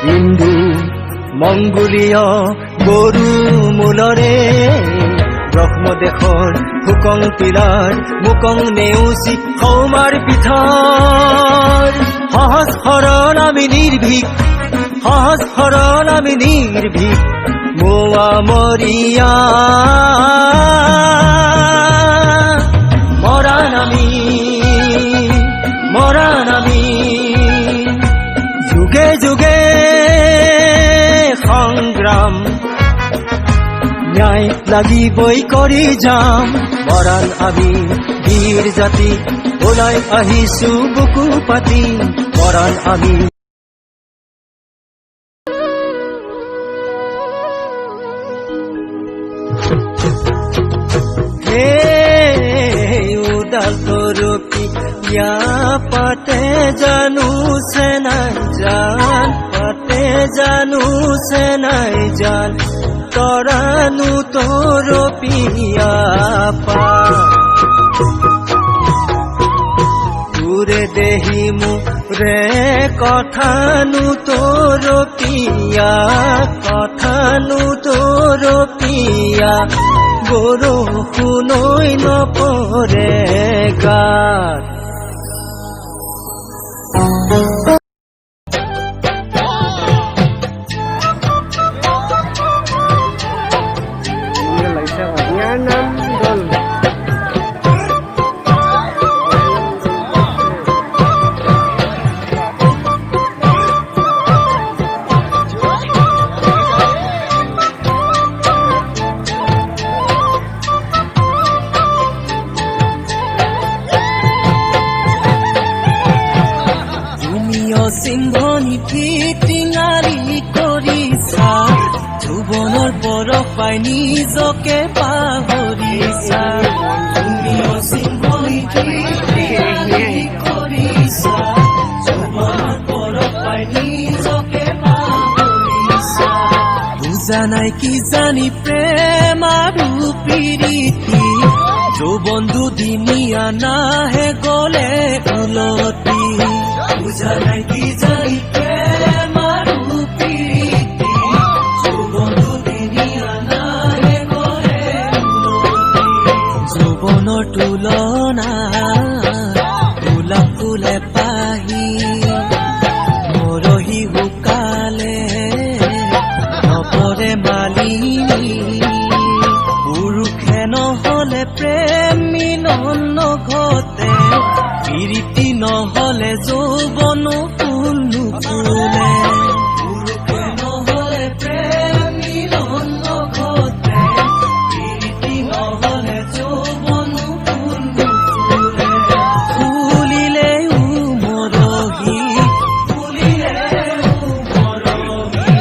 বিন্দু মংগোলীয় গৰু মূলৰে ব্ৰহ্মদেশৰ হুকং তিলাৰ মুকং নেওচি সৌমাৰ পিঠাৰ সহজ সৰল আমি নিৰ্ভীক সহজ সৰল আমি নিৰ্ভীক মোৱা মৰিয়া মৰাণ আমি যুগে যুগে সংগ্ৰাম ন্যায় লাগিবই কৰি যাম মৰাণ আমি বীৰ জাতি ওলাই আহিছো বুকু পাতি মৰাণ আমি উদাল তৰপি পাতে জানো চেনাই জান পাতে জানো চেনাই জান তৰানো তৰপিয়া পা তোৰে দেহি মোৰে কথানো তৰপিয়া বৰষুণৈ নপৰে গাত সিংহনি ফিটিঙালি কৰিছা যৌৱনৰ বৰফ পাই নিজকে পাহৰিছা তুমিও সিংহনি ফিটিঙালি কৰিছা যৌৱনৰ বৰফ পাই নিজকে পাহৰিছা বুজা নাই কি জানি প্ৰেম আৰু প্ৰীতি যৌৱন দুদিনীয়া নাহে গলে উলটি বুজা নাই কি জানি প্ৰেম আৰু প্ৰীতি যৌৱন দুদিনীয়া নাহে গলে উলটি যৌৱনৰ তুলনা গোলাপ ফুলে পাহি মৰহি শুকালে নপৰে মালিনী পুৰুষে নহলে প্ৰেম মিলন নঘটে প্ৰীতি নহলে যৌৱন ফুল নুফুলে পুৰুষে নহলে প্ৰেম মিলন নঘটে প্ৰীতি নহলে যৌৱন ফুল নুফুলে ফুলিলেও মৰহি ফুলিলেও মৰহি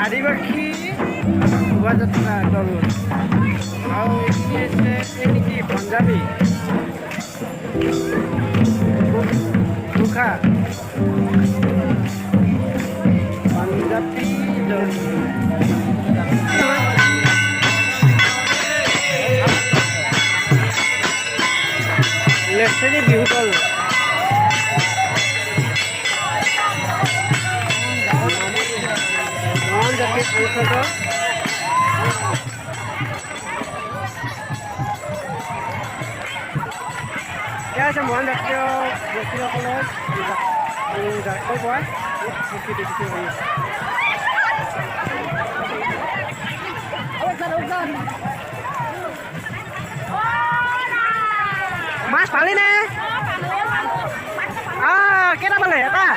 আদিবাসী শোভাযাত্ৰা দল আৰু এই নেকি পঞ্জাবী গোৰ্খা পাঞ্জাবী দল লেচেৰী বিহু দল জাতীয় পৰিষদৰ এয়া আছে মহান জাতীয় ব্যক্তিসকলৰ জাতীয় পৰা স্বীকৃতি দিছে মাছ পালি নে কেইটা পালে এটা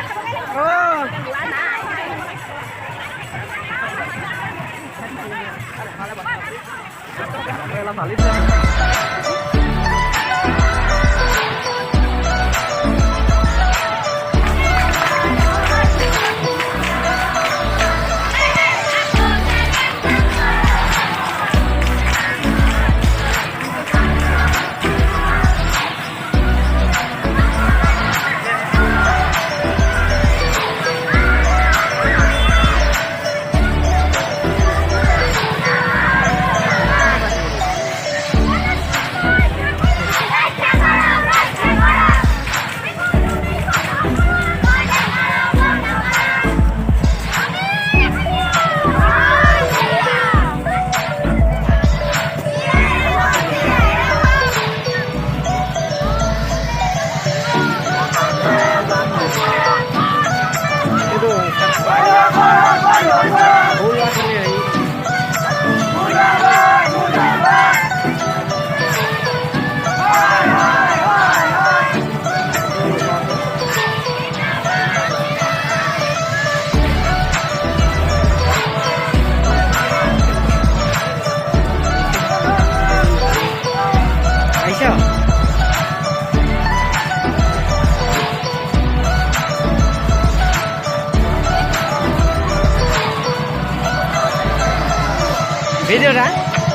ভিডিঅ'টা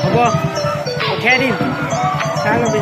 হ'ব পঠিয়াই দিম চাই ল'বি